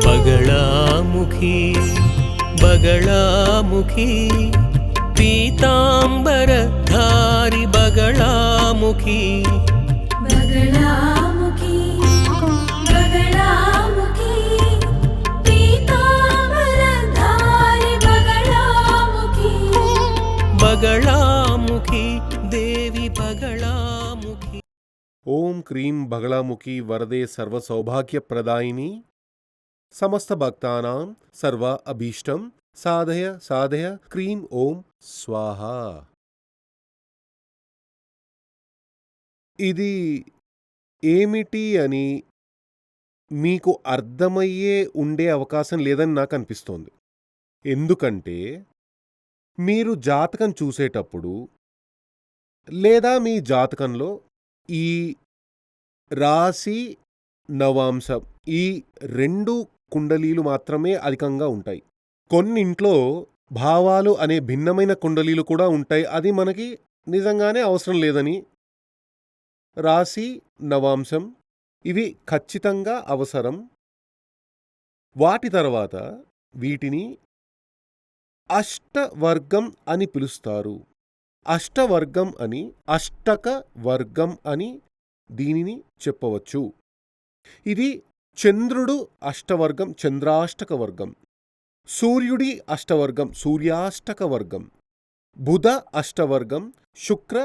बगलामुखी बगलामुखी पीताम्बरधारि बगलामुखी बगलामुखी बगलामुखी पीताम्बरधारि बगलामुखी बगलामुखी देवी बगलामुखी। ओम क्रीं बगलामुखी वरदे सर्वसौभाग्यप्रदायिनी समस्त भक्तानां सर्व अभीष्टं साधय साधय क्रीं ओम स्वाहा। ఇది ఏమిటి అని మీకు అర్థమయ్యే ఉండే అవకాశం లేదని నాకు అనిపిస్తోంది. ఎందుకంటే మీరు జాతకం చూసేటప్పుడు లేదా మీ జాతకంలో ఈ రాశి నవాంశం ఈ 2 కుండలీలు మాత్రమే అధికంగా ఉంటాయి. కొన్నింట్లో భావాలు అనే భిన్నమైన కుండలీలు కూడా ఉంటాయి. అది మనకి నిజంగానే అవసరం లేదని. రాశి నవాంశం ఇవి ఖచ్చితంగా అవసరం. వాటి తర్వాత వీటిని అష్టవర్గం అని పిలుస్తారు. అష్టవర్గం అని అష్టక వర్గం అని దీనిని చెప్పవచ్చు. ఇది చంద్రుడు అష్టవర్గం చంద్రాష్టక వర్గం, సూర్యుడి అష్టవర్గం సూర్యాష్టక వర్గం, బుధ అష్టవర్గం శుక్ర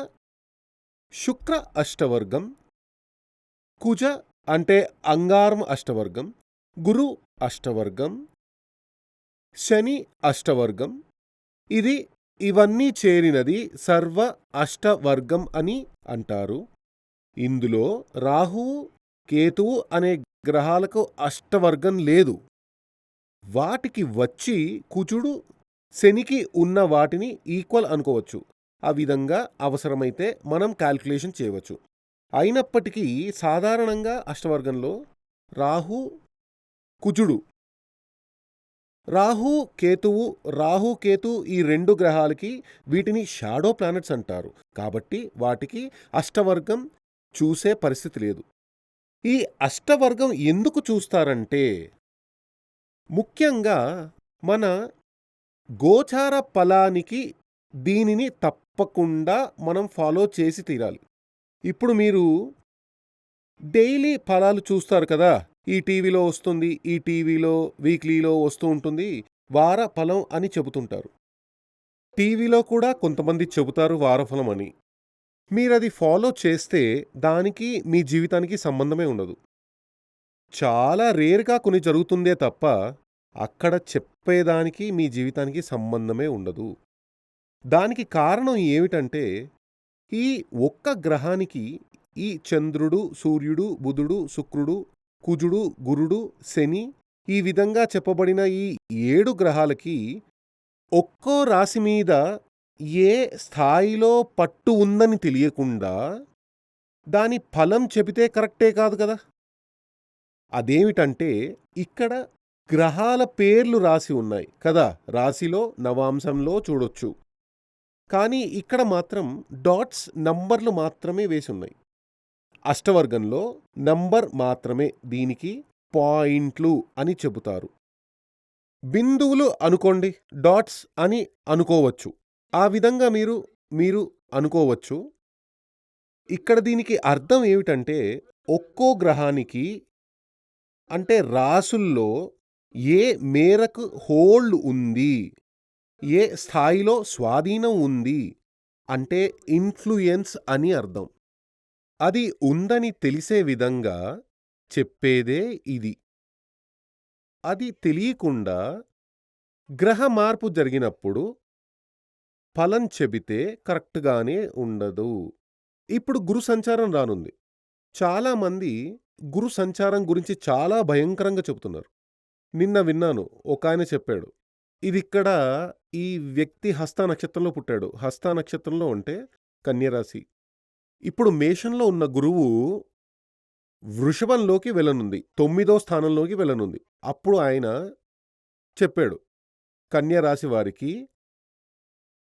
అష్టవర్గం, కుజ అంటే అంగారం అష్టవర్గం, గురు అష్టవర్గం, శని అష్టవర్గం. ఇవన్నీ చేరినది సర్వ అష్టవర్గం అని అంటారు. ఇందులో రాహువు కేతువు అనే గ్రహాలకు అష్టవర్గం లేదు. వాటికి వచ్చి కుజుడు శనికి ఉన్న వాటిని ఈక్వల్ అనుకోవచ్చు. ఆ విధంగా అవసరమైతే మనం క్యాల్కులేషన్ చేయవచ్చు. అయినప్పటికీ సాధారణంగా అష్టవర్గంలో రాహు కుజుడు రాహు కేతు ఈ 2 గ్రహాలకి వీటిని షాడో ప్లానెట్స్ అంటారు. కాబట్టి వాటికి అష్టవర్గం చూసే పరిస్థితి లేదు. ఈ అష్టవర్గం ఎందుకు చూస్తారంటే ముఖ్యంగా మన గోచార ఫలానికి దీనిని తప్పకుండా మనం ఫాలో చేసి తీరాలి. ఇప్పుడు మీరు డైలీ ఫలాలు చూస్తారు కదా, ఈ టీవీలో వస్తుంది, ఈ టీవీలో వీక్లీలో వస్తూ ఉంటుంది వార ఫలం అని చెబుతుంటారు. టీవీలో కూడా కొంతమంది చెబుతారు వారఫలం అని. మీరది ఫాలో చేస్తే దానికి మీ జీవితానికి సంబంధమే ఉండదు. చాలా రేర్గా కొన్ని జరుగుతుందే తప్ప అక్కడ చెప్పేదానికి మీ జీవితానికి సంబంధమే ఉండదు. దానికి కారణం ఏమిటంటే ఈ ఒక్క గ్రహానికి ఈ చంద్రుడు సూర్యుడు బుధుడు శుక్రుడు కుజుడు గురుడు శని ఈ విధంగా చెప్పబడిన ఈ 7 గ్రహాలకి ఒక్కో రాశి మీద ఏ స్థాయిలో పట్టు ఉందని తెలియకుండా దాని ఫలం చెబితే కరెక్టే కాదు కదా. అదేమిటంటే ఇక్కడ గ్రహాల పేర్లు రాసి ఉన్నాయి కదా, రాశిలో నవాంశంలో చూడొచ్చు. కానీ ఇక్కడ మాత్రం డాట్స్ నంబర్లు మాత్రమే వేసి ఉన్నాయి. అష్టవర్గంలో నంబర్ మాత్రమే దీనికి పాయింట్లు అని చెబుతారు. బిందువులు అనుకోండి, డాట్స్ అని అనుకోవచ్చు. ఆ విధంగా మీరు అనుకోవచ్చు. ఇక్కడ దీనికి అర్థం ఏమిటంటే ఒక్కో గ్రహానికి అంటే రాసుల్లో ఏ మేరకు హోల్డ్ ఉంది, ఏ స్థాయిలో స్వాధీనం ఉంది అంటే ఇన్ఫ్లుయెన్స్ అని అర్థం. అది ఉందని తెలిసే విధంగా చెప్పేదే ఇది. అది తెలియకుండా గ్రహ మార్పు జరిగినప్పుడు ఫలం చెబితే కరెక్ట్గానే ఉండదు. ఇప్పుడు గురు సంచారం రానుంది. చాలామంది గురు సంచారం గురించి చాలా భయంకరంగా చెబుతున్నారు. నిన్న విన్నాను, ఒక ఆయన చెప్పాడు, ఇదిక్కడ ఈ వ్యక్తి హస్త నక్షత్రంలో పుట్టాడు. హస్త నక్షత్రంలో అంటే కన్యరాశి. ఇప్పుడు మేషంలో ఉన్న గురువు వృషభంలోకి వెళ్ళనుంది, 9వ స్థానంలోకి వెళ్ళనుంది. అప్పుడు ఆయన చెప్పాడు కన్యరాశి వారికి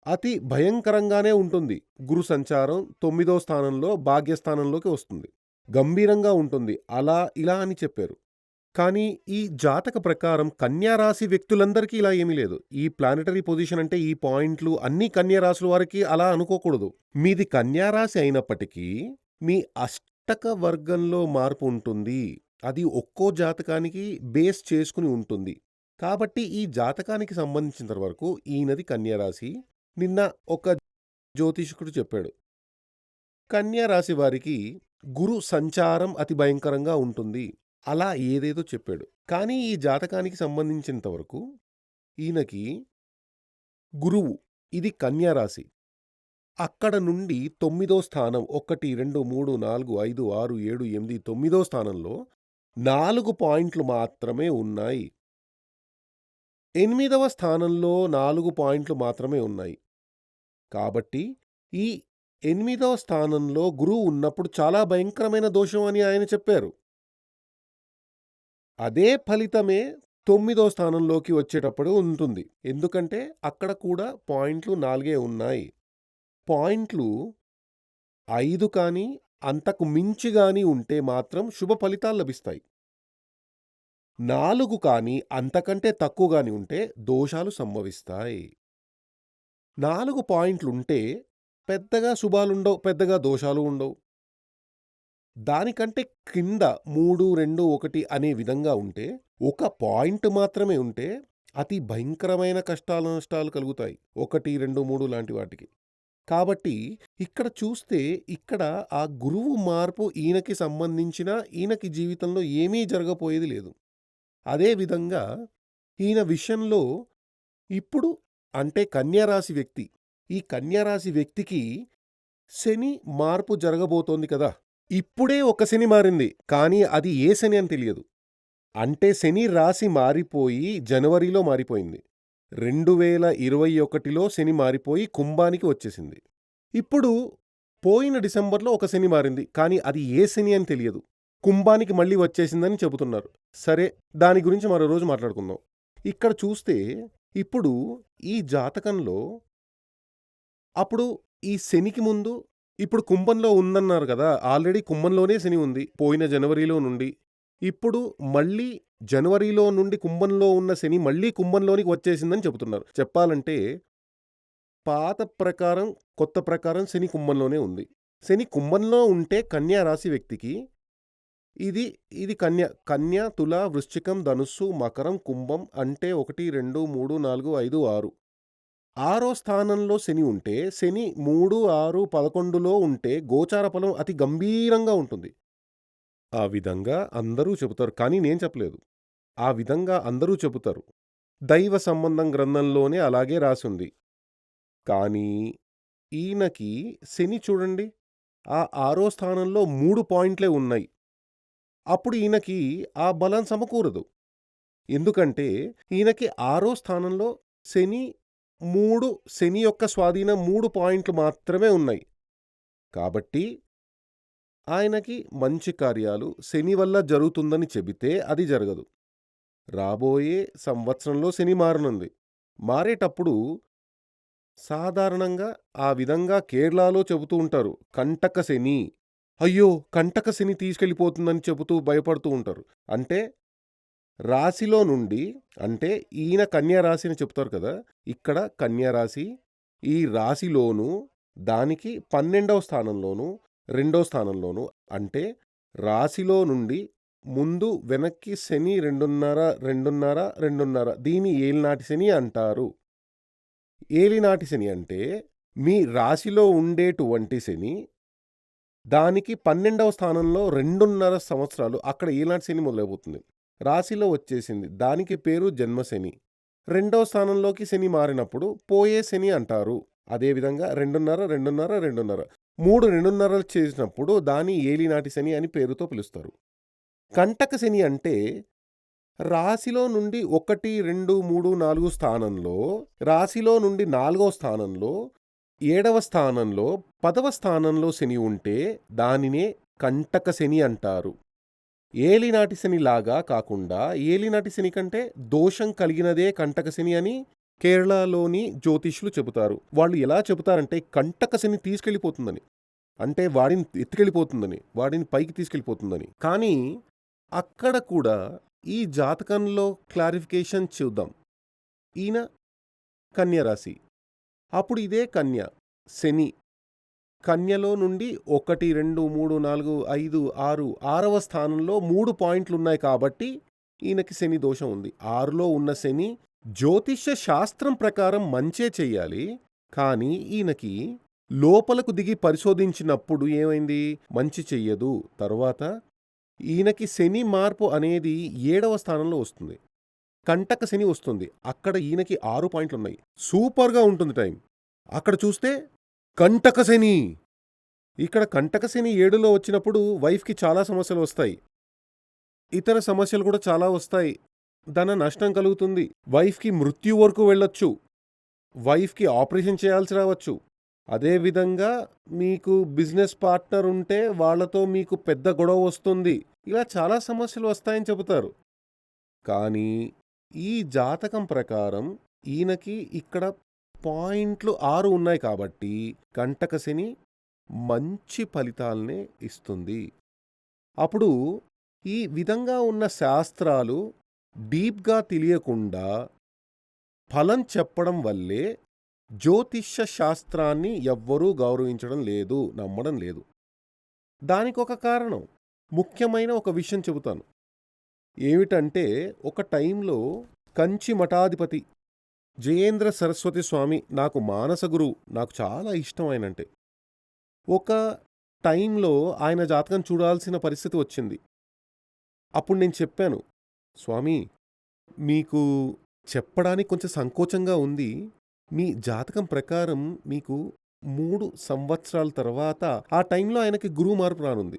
అతి భయంకరంగానే ఉంటుంది. గురు సంచారం 9వ స్థానంలో భాగ్యస్థానంలోకి వస్తుంది, గంభీరంగా ఉంటుంది, అలా ఇలా అని చెప్పారు. కానీ ఈ జాతక ప్రకారం కన్యా రాశి వ్యక్తులందరికీ ఇలా ఏమీ లేదు. ఈ ప్లానెటరీ పొజిషన్ అంటే ఈ పాయింట్లు అన్నీ కన్యా రాశుల వారికి అలా అనుకోకూడదు. మీది కన్యా రాశి అయినప్పటికీ మీ అష్టక వర్గంలో మార్పు ఉంటుంది. అది ఒక్కో జాతకానికి బేస్ చేసుకుని ఉంటుంది. కాబట్టి ఈ జాతకానికి సంబంధించినంత వరకు ఈయనది కన్యా రాశి. నిన్న ఒక జ్యోతిష్కుడు చెప్పాడు. కన్యా రాశి వారికి గురు సంచారం అతి భయంకరంగా ఉంటుంది. అలా ఏదేదో చెప్పాడు. కానీ ఈ జాతకానికి సంబంధించినంత వరకు ఈయనకి గురువు ఇది కన్యా రాశి. అక్కడ నుండి 9వ స్థానం 1, 2, 3, 4, 5, 6, 7, 8, 9వ స్థానంలో 4 పాయింట్లు మాత్రమే ఉన్నాయి. 8వ స్థానంలో 4 పాయింట్లు మాత్రమే ఉన్నాయి. కాబట్టి ఈ 8వ స్థానంలో గురువు ఉన్నప్పుడు చాలా భయంకరమైన దోషం అని ఆయన చెప్పారు. అదే ఫలితమే 9వ స్థానంలోకి వచ్చేటప్పుడు ఉంటుంది. ఎందుకంటే అక్కడ కూడా పాయింట్లు 4 ఉన్నాయి. పాయింట్లు 5 కానీ అంతకు మించి గాని ఉంటే మాత్రం శుభ ఫలితాలు లభిస్తాయి. 4 కానీ అంతకంటే తక్కువ గాని ఉంటే దోషాలు సంభవిస్తాయి. 4 పాయింట్లుంటే పెద్దగా శుభాలుండవు, పెద్దగా దోషాలు ఉండవు. దానికంటే కింద 3, 2, 1 అనే విధంగా ఉంటే, ఒక పాయింట్ మాత్రమే ఉంటే అతి భయంకరమైన కష్టాలు, నష్టాలు కలుగుతాయి. 1, 2, 3 లాంటి వాటికి. కాబట్టి ఇక్కడ చూస్తే ఇక్కడ ఆ గురువు మార్పు ఈయనకి సంబంధించిన ఈయనకి జీవితంలో ఏమీ జరగపోయేది లేదు. అదే విధంగా ఈయన విషయంలో ఇప్పుడు అంటే కన్యా రాశి వ్యక్తి. ఈ కన్యా రాశి వ్యక్తికి శని మార్పు జరగబోతోంది కదా! ఇప్పుడే ఒక శని మారింది. కానీ అది ఏ శని అని తెలియదు. అంటే శని రాశి మారిపోయి జనవరిలో మారిపోయింది. 2021లో శని మారిపోయి కుంభానికి వచ్చేసింది. ఇప్పుడు పోయిన డిసెంబర్లో ఒక శని మారింది. కానీ అది ఏ శని అని తెలియదు. కుంభానికి మళ్ళీ వచ్చేసిందని చెబుతున్నారు. సరే, దాని గురించి మరో రోజు మాట్లాడుకుందాం. ఇక్కడ చూస్తే ఇప్పుడు ఈ జాతకంలో అప్పుడు ఈ శనికి ముందు ఇప్పుడు కుంభంలో ఉందన్నారు కదా! ఆల్రెడీ కుంభంలోనే శని ఉంది పోయిన జనవరిలో నుండి. ఇప్పుడు మళ్ళీ జనవరిలో నుండి కుంభంలో ఉన్న శని మళ్ళీ కుంభంలోనికి వచ్చేసిందని చెబుతున్నారు. చెప్పాలంటే పాత ప్రకారం, కొత్త ప్రకారం శని కుంభంలోనే ఉంది. శని కుంభంలో ఉంటే కన్యా రాశి వ్యక్తికి ఇది కన్య, తుల, వృశ్చికం, ధనుస్సు, మకరం, కుంభం అంటే 1, 2, 3, 4, 5, 6. 6వ స్థానంలో శని ఉంటే శని 3, 6, 11లో ఉంటే గోచార ఫలం అతి గంభీరంగా ఉంటుంది. ఆ విధంగా అందరూ చెబుతారు. కానీ నేను చెప్పలేదు. ఆ విధంగా అందరూ చెబుతారు. దైవ సంబంధం గ్రంథంలోనే అలాగే రాసుంది. కానీ ఈయనకి శని చూడండి, ఆ 6వ స్థానంలో 3 పాయింట్లే ఉన్నాయి. అప్పుడు ఈయనకి ఆ బలం సమకూరదు. ఎందుకంటే ఈయనకి 6వ స్థానంలో శని యొక్క స్వాధీనం 3 పాయింట్లు మాత్రమే ఉన్నాయి. కాబట్టి ఆయనకి మంచి కార్యాలు శని వల్ల జరుగుతుందని చెబితే అది జరగదు. రాబోయే సంవత్సరంలో శని మారనుంది. మారేటప్పుడు సాధారణంగా ఆ విధంగా కేరళలో చెబుతూ ఉంటారు. కంటక శని, అయ్యో కంటక శని తీసుకెళ్ళిపోతుందని చెబుతూ భయపడుతూ ఉంటారు. అంటే రాశిలో నుండి, అంటే ఈయన కన్యా రాశి అని చెప్తారు కదా, ఇక్కడ కన్యా రాశి ఈ రాశిలోను దానికి 12వ స్థానంలోను 2వ స్థానంలోను, అంటే రాశిలో నుండి ముందు వెనక్కి శని 2.5, 2.5, 2.5 దీని ఏలినాటి శని అంటారు. ఏలినాటి శని అంటే మీ రాశిలో ఉండేటువంటి శని దానికి 12వ స్థానంలో 2.5 సంవత్సరాలు అక్కడ ఏలినాటి శని మొదలైపోతుంది. రాశిలో వచ్చేసింది. దానికి పేరు జన్మశని. 2వ స్థానంలోకి శని మారినప్పుడు పోయే శని అంటారు. అదేవిధంగా 2.5, 2.5, 2.5 3 2.5 చేసినప్పుడు దాని ఏలినాటి శని అని పేరుతో పిలుస్తారు. కంటక శని అంటే రాశిలో నుండి 1, 2, 3, 4 స్థానంలో, రాశిలో నుండి 4వ స్థానంలో, 7వ స్థానంలో, 10వ స్థానంలో శని ఉంటే దానినే కంటక శని అంటారు. ఏలినాటి శని లాగా కాకుండా, ఏలినాటి శని కంటే దోషం కలిగినదే కంటక శని అని కేరళలోని జ్యోతిష్యులు చెబుతారు. వాళ్ళు ఎలా చెబుతారంటే కంటక శని తీసుకెళ్ళిపోతుందని, అంటే వాడిని ఎత్తుకెళ్ళిపోతుందని, వాడిని పైకి తీసుకెళ్ళిపోతుందని. కానీ అక్కడ కూడా ఈ జాతకంలో క్లారిఫికేషన్ చూద్దాం. ఈయన కన్య రాశి. అప్పుడు ఇదే కన్య, శని. కన్యలో నుండి 1, 2, 3, 4, 5, 6 6వ స్థానంలో 3 పాయింట్లున్నాయి కాబట్టి ఈయనకి శని దోషం ఉంది. 6లో ఉన్న శని జ్యోతిష్య శాస్త్రం ప్రకారం మంచే చెయ్యాలి. కానీ ఈయనకి లోపలకు దిగి పరిశోధించినప్పుడు ఏమైంది? మంచి చెయ్యదు. తరువాత ఈయనకి శని మార్పు అనేది 7వ స్థానంలో వస్తుంది. కంటక శని వస్తుంది. అక్కడ ఈయనకి 6 పాయింట్లున్నాయి. సూపర్‌గా ఉంటుంది టైం. అక్కడ చూస్తే కంటక శని. ఇక్కడ కంటక శని 7లో వచ్చినప్పుడు వైఫ్‌కి చాలా సమస్యలు వస్తాయి. ఇతర సమస్యలు కూడా చాలా వస్తాయి. ధన నష్టం కలుగుతుంది. వైఫ్‌కి మృత్యు వరకు వెళ్ళొచ్చు. వైఫ్‌కి ఆపరేషన్ చేయాల్సి రావచ్చు. అదేవిధంగా మీకు బిజినెస్ పార్ట్నర్ ఉంటే వాళ్ళతో మీకు పెద్ద గొడవ వస్తుంది. ఇలా చాలా సమస్యలు వస్తాయని చెబుతారు. కానీ ఈ జాతకం ప్రకారం ఈయనకి ఇక్కడ పాయింట్లు 6 ఉన్నాయి కాబట్టి కంటక శని మంచి ఫలితాలనే ఇస్తుంది. అప్పుడు ఈ విధంగా ఉన్న శాస్త్రాలు డీప్‌గా తెలియకుండా ఫలం చెప్పడం వల్లే జ్యోతిష్య శాస్త్రాన్ని ఎవ్వరూ గౌరవించడం లేదు, నమ్మడం లేదు. దానికొక కారణం, ముఖ్యమైన ఒక విషయం చెబుతాను. ఏమిటంటే ఒక టైంలో కంచి మఠాధిపతి జయేంద్ర సరస్వతి స్వామి నాకు మానస గురువు. నాకు చాలా ఇష్టం ఆయనంటే. ఒక టైంలో ఆయన జాతకం చూడాల్సిన పరిస్థితి వచ్చింది. అప్పుడు నేను చెప్పాను, స్వామి మీకు చెప్పడానికి కొంచెం సంకోచంగా ఉంది. మీ జాతకం ప్రకారం మీకు 3 సంవత్సరాల తర్వాత ఆ టైంలో ఆయనకి గురువు మార్పు రానుంది.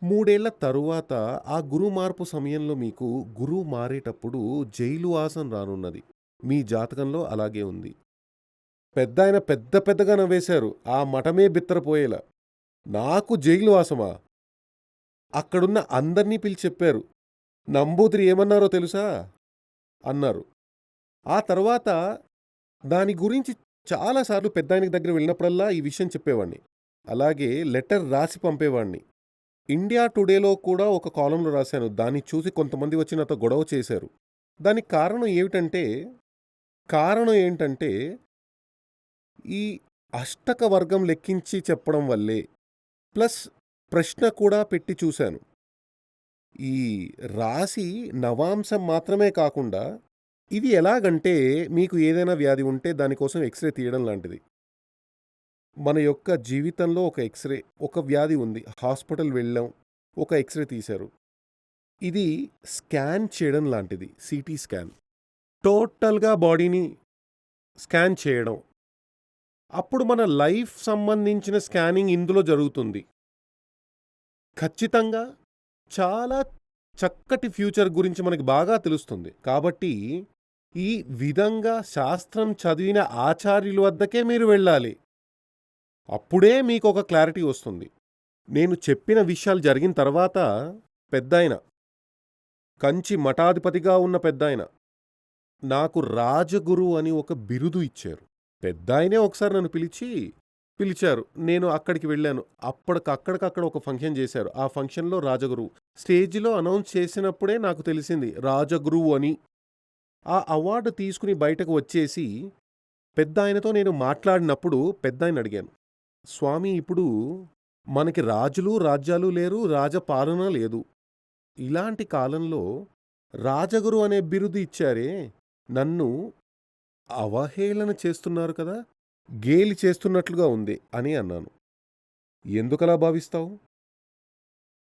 3 ఏళ్ల తరువాత ఆ గురువు మార్పు సమయంలో మీకు గురువు మారేటప్పుడు జైలు వాసం రానున్నది. మీ జాతకంలో అలాగే ఉంది. పెద్దాయన పెద్ద పెద్దగా నవ్వేశారు. ఆ మఠమే బిత్తరపోయేలా. నాకు జైలు వాసమా? అక్కడున్న అందర్నీ పిలిచి చెప్పారు. నంబూదిరి ఏమన్నారో తెలుసా? అన్నారు. ఆ తర్వాత దాని గురించి చాలాసార్లు పెద్దాయనకి దగ్గర వెళ్ళినప్పుడల్లా ఈ విషయం చెప్పేవాణ్ణి. అలాగే లెటర్ రాసి పంపేవాణ్ణి. ఇండియా టుడేలో కూడా ఒక కాలంలో రాశాను. దాన్ని చూసి కొంతమంది వచ్చి నాతో గొడవ చేశారు. దానికి కారణం ఏంటంటే ఈ అష్టక వర్గం లెక్కించి చెప్పడం వల్లే. ప్లస్ ప్రశ్న కూడా పెట్టి చూశాను. ఈ రాశి నవాంశం మాత్రమే కాకుండా ఇది ఎలాగంటే మీకు ఏదైనా వ్యాధి ఉంటే దానికోసం ఎక్స్‌రే తీయడం లాంటిది. మన యొక్క జీవితంలో ఒక ఎక్స్‌రే, ఒక వ్యాధి ఉంది, హాస్పిటల్ వెళ్ళాం, ఒక ఎక్స్‌రే తీశారు. ఇది స్కాన్ చేయడం లాంటిది. CT scan. టోటల్‌గా బాడీని స్కాన్ చేయడం. అప్పుడు మన లైఫ్ సంబంధించిన స్కానింగ్ ఇందులో జరుగుతుంది. ఖచ్చితంగా చాలా చక్కటి ఫ్యూచర్ గురించి మనకి బాగా తెలుస్తుంది. కాబట్టి ఈ విధంగా శాస్త్రం చదివిన ఆచార్యుల వద్దకే మీరు వెళ్ళాలి. అప్పుడే మీకు ఒక క్లారిటీ వస్తుంది. నేను చెప్పిన విషయాలు జరిగిన తర్వాత పెద్దాయన, కంచి మఠాధిపతిగా ఉన్న పెద్దాయన నాకు రాజగురు అని ఒక బిరుదు ఇచ్చారు. పెద్దాయనే ఒకసారి నన్ను పిలిచారు. నేను అక్కడికి వెళ్ళాను. అక్కడికక్కడ ఒక ఫంక్షన్ చేశారు. ఆ ఫంక్షన్లో రాజగురువు స్టేజిలో అనౌన్స్ చేసినప్పుడే నాకు తెలిసింది రాజగురువు అని. ఆ అవార్డు తీసుకుని బయటకు వచ్చేసి పెద్దాయనతో నేను మాట్లాడినప్పుడు పెద్దాయన అడిగాను, స్వామి ఇప్పుడు మనకి రాజులు రాజ్యాలు లేరు, రాజపాలన లేదు. ఇలాంటి కాలంలో రాజగురు అనే బిరుదు ఇచ్చారే, నన్ను అవహేళన చేస్తున్నారు కదా, గేలి చేస్తున్నట్లుగా ఉంది అని అన్నాను. ఎందుకలా భావిస్తావు?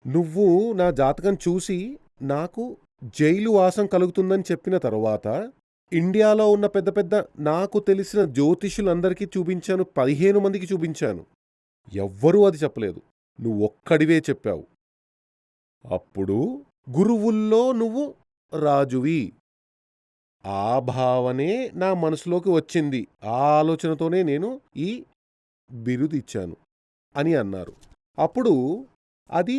నువ్వు నా జాతకం చూసి నాకు జైలు వాసం కలుగుతుందని చెప్పిన తరువాత ఇండియాలో ఉన్న పెద్ద పెద్ద నాకు తెలిసిన జ్యోతిష్యులందరికీ చూపించాను. 15 మందికి చూపించాను. ఎవ్వరూ అది చెప్పలేదు. నువ్వొక్కడివే చెప్పావు. అప్పుడు గురువుల్లో నువ్వు రాజువి. ఆ భావనే నా మనసులోకి వచ్చింది. ఆ ఆలోచనతోనే నేను ఈ బిరుదిచ్చాను అని అన్నారు. అప్పుడు అది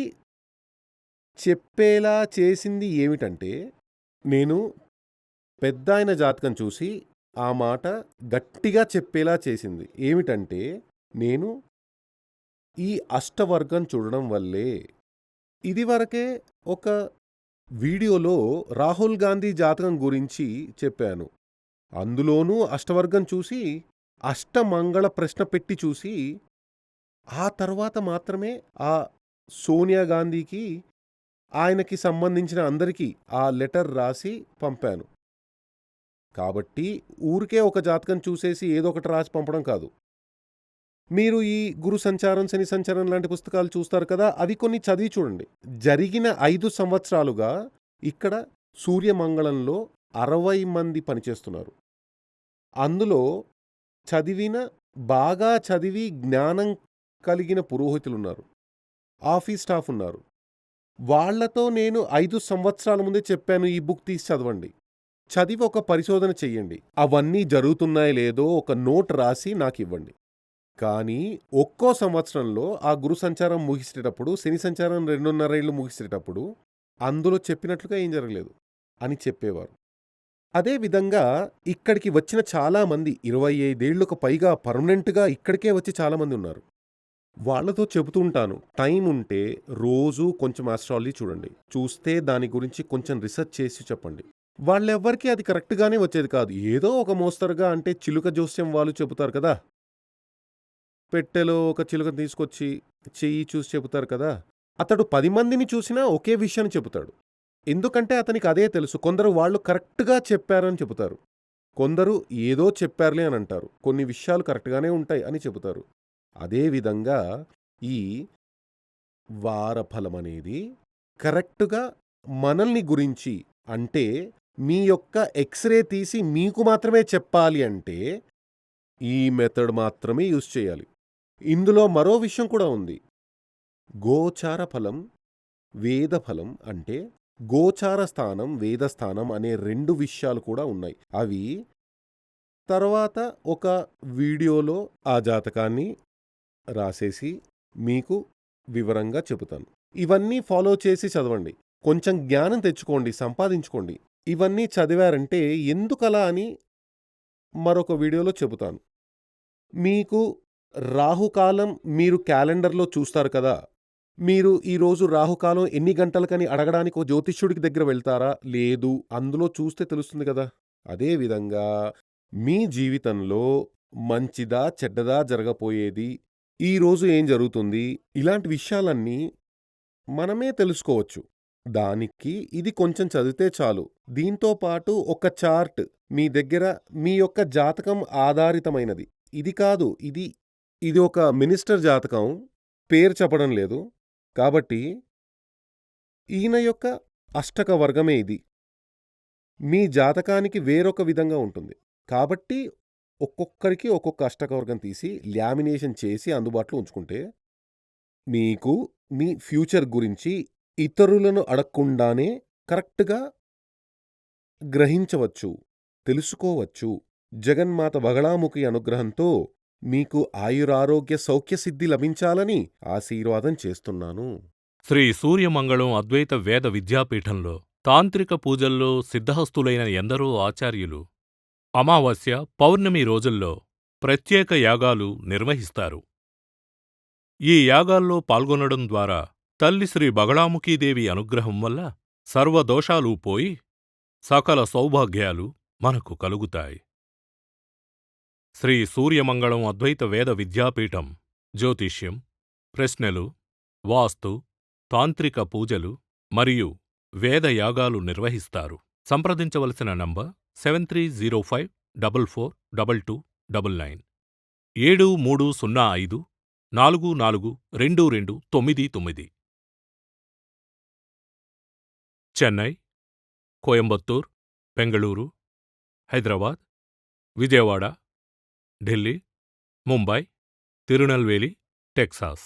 చెప్పేలా చేసింది ఏమిటంటే, నేను పెద్దాయన జాతకం చూసి ఆ మాట గట్టిగా చెప్పేలా చేసింది ఏమిటంటే, నేను ఈ అష్టవర్గం చూడడం వల్లే. ఇదివరకే ఒక వీడియోలో రాహుల్ గాంధీ జాతకం గురించి చెప్పాను. అందులోనూ అష్టవర్గం చూసి, అష్టమంగళ ప్రశ్న పెట్టి చూసి, ఆ తర్వాత మాత్రమే ఆ సోనియా గాంధీకి, ఆయనకి సంబంధించిన అందరికీ ఆ లెటర్ రాసి పంపాను. కాబట్టి ఊరికే ఒక జాతకం చూసేసి ఏదో ఒకటి రాసి పంపడం కాదు. మీరు ఈ గురు సంచారం, శని సంచారం లాంటి పుస్తకాలు చూస్తారు కదా, అవి కొన్ని చదివి చూడండి. జరిగిన 5 సంవత్సరాలుగా ఇక్కడ సూర్యమంగళంలో 60 మంది పనిచేస్తున్నారు. అందులో బాగా చదివి జ్ఞానం కలిగిన పురోహితులున్నారు. ఆఫీస్ స్టాఫ్ ఉన్నారు. వాళ్లతో నేను 5 సంవత్సరాల ముందే చెప్పాను, ఈ బుక్ తీసి చదవండి. చదివి ఒక పరిశోధన చెయ్యండి. అవన్నీ జరుగుతున్నాయో లేదో ఒక నోట్ రాసి నాకివ్వండి. కానీ ఒక్కో సంవత్సరంలో ఆ గురు సంచారం ముగిసేటప్పుడు, శని సంచారం 2.5 ఏళ్ళు ముగిసేటప్పుడు అందులో చెప్పినట్లుగా ఏం జరగలేదు అని చెప్పేవారు. అదేవిధంగా ఇక్కడికి వచ్చిన చాలామంది 25 ఏళ్లకు పైగా పర్మనెంట్గా ఇక్కడికే వచ్చి చాలామంది ఉన్నారు. వాళ్లతో చెబుతూ ఉంటాను, టైం ఉంటే రోజూ కొంచెం ఆస్ట్రాలజీ చూడండి. చూస్తే దాని గురించి కొంచెం రీసెర్చ్ చేసి చెప్పండి. వాళ్ళెవ్వరికీ అది కరెక్ట్గానే వచ్చేది కాదు. ఏదో ఒక మోస్తరుగా, అంటే చిలుక జోస్యం వాళ్ళు చెబుతారు కదా, పెట్టెలో ఒక చిలుకను తీసుకొచ్చి చెయ్యి చూసి చెబుతారు కదా, అతడు 10 మందిని చూసినా ఒకే విషయాన్ని చెబుతాడు. ఎందుకంటే అతనికి అదే తెలుసు. కొందరు వాళ్ళు కరెక్ట్గా చెప్పారని చెబుతారు, కొందరు ఏదో చెప్పారులే అని అంటారు. కొన్ని విషయాలు కరెక్ట్గానే ఉంటాయి అని చెబుతారు. అదేవిధంగా ఈ వారఫలమనేది కరెక్టుగా మనల్ని గురించి, అంటే మీ యొక్క ఎక్స్‌రే తీసి మీకు మాత్రమే చెప్పాలి అంటే ఈ మెథడ్ మాత్రమే యూజ్ చేయాలి. ఇందులో మరో విషయం కూడా ఉంది. గోచార ఫలం, వేద ఫలం, అంటే గోచార స్థానం, వేదస్థానం అనే 2 విషయాలు కూడా ఉన్నాయి. అవి తర్వాత ఒక వీడియోలో ఆ జాతకాన్ని రాసేసి మీకు వివరంగా చెబుతాను. ఇవన్నీ ఫాలో చేసి చదవండి. కొంచెం జ్ఞానం తెచ్చుకోండి, సంపాదించుకోండి. ఇవన్నీ చదివారంటే ఎందుకలా అని మరొక వీడియోలో చెబుతాను. మీకు రాహుకాలం మీరు క్యాలెండర్లో చూస్తారు కదా, మీరు ఈరోజు రాహుకాలం ఎన్ని గంటలకని అడగడానికి ఓ జ్యోతిష్యుడికి దగ్గర వెళ్తారా? లేదు. అందులో చూస్తే తెలుస్తుంది కదా. అదేవిధంగా మీ జీవితంలో మంచిదా చెడ్డదా జరగబోయేది, ఈరోజు ఏం జరుగుతుంది, ఇలాంటి విషయాలన్నీ మనమే తెలుసుకోవచ్చు. దానికి ఇది కొంచెం చదివితే చాలు. దీంతో పాటు ఒక చార్ట్ మీ దగ్గర, మీ యొక్క జాతకం ఆధారితమైనది. ఇది కాదు, ఇది ఒక మినిస్టర్ జాతకం, పేరు చెప్పడం లేదు. కాబట్టి ఈయన యొక్క అష్టక వర్గమే ఇది. మీ జాతకానికి వేరొక విధంగా ఉంటుంది. కాబట్టి ఒక్కొక్కరికి ఒక్కొక్క అష్టక వర్గం తీసి లామినేషన్ చేసి అందుబాటులో ఉంచుకుంటే మీకు మీ ఫ్యూచర్ గురించి ఇతరులను అడగకుండానే కరెక్ట్‌గా గ్రహించవచ్చు, తెలుసుకోవచ్చు. జగన్మాత బగళాముఖి అనుగ్రహంతో మీకు ఆయురారోగ్య సౌఖ్యసిద్ధి లభించాలని ఆశీర్వాదం చేస్తున్నాను. శ్రీ సూర్యమంగళం అద్వైత వేద విద్యాపీఠంలో తాంత్రిక పూజల్లో సిద్ధహస్తులైన ఎందరో ఆచార్యులు అమావాస్య, పౌర్ణమి రోజుల్లో ప్రత్యేక యాగాలు నిర్వహిస్తారు. ఈ యాగాల్లో పాల్గొనడం ద్వారా తల్లి శ్రీ బగళాముఖీదేవి అనుగ్రహం వల్ల సర్వదోషాలూ పోయి సకల సౌభాగ్యాలు మనకు కలుగుతాయి. శ్రీ సూర్యమంగళం అద్వైత వేద విద్యాపీఠం జ్యోతిష్యం, ప్రశ్నలు, వాస్తు, తాంత్రిక పూజలు మరియు వేదయాగాలు నిర్వహిస్తారు. సంప్రదించవలసిన నంబర్ 7305442299 7305442299. చెన్నై, కోయంబత్తూర్, బెంగళూరు, హైదరాబాద్, విజయవాడ, ఢిల్లీ, ముంబై, తిరునల్వేలి, టెక్సాస్.